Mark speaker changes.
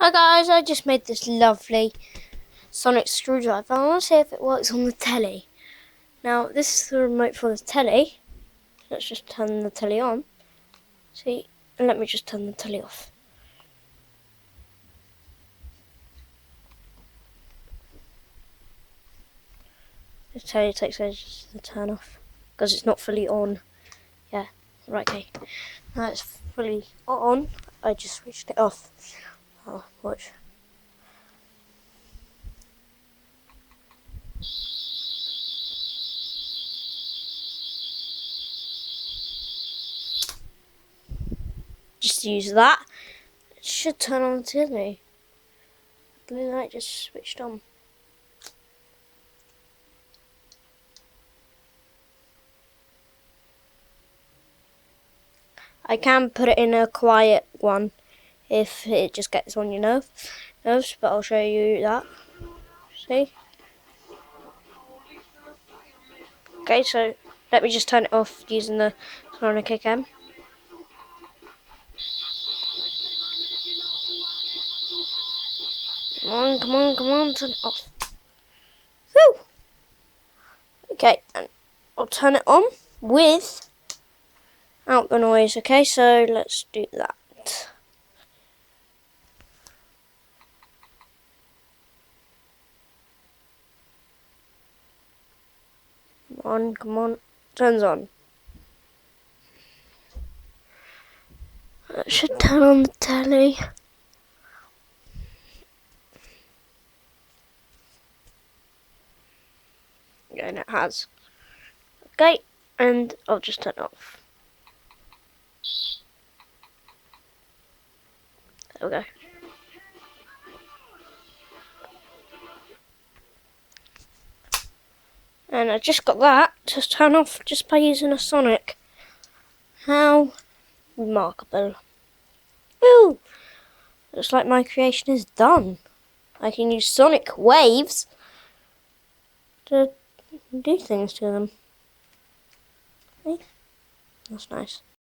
Speaker 1: Hi guys, I just made this lovely sonic screwdriver. I want to see if it works on the telly. Now this is the remote for the telly. Let's just turn the telly on. See, and let me just turn the telly off. This telly takes ages to turn off because it's not fully on. Yeah, right, okay. Now it's fully on. I just switched it off. Oh, watch. Just use that. It should turn on the telly. The blue light just switched on. I can put it in a quiet one if it just gets on your nerves, but I'll show you that. See? Okay, so let me just turn it off using the Sonic again. Come on, turn it off. Woo! Okay, and I'll turn it on without the noise, okay? So let's do that. Come on, turns on. That should turn on the telly. Yeah, and it has. Okay, and I'll just turn it off. There we go. And I just got that to turn off just by using a Sonic. How remarkable. Woo! Looks like my creation is done. I can use Sonic waves to do things to them. See? That's nice.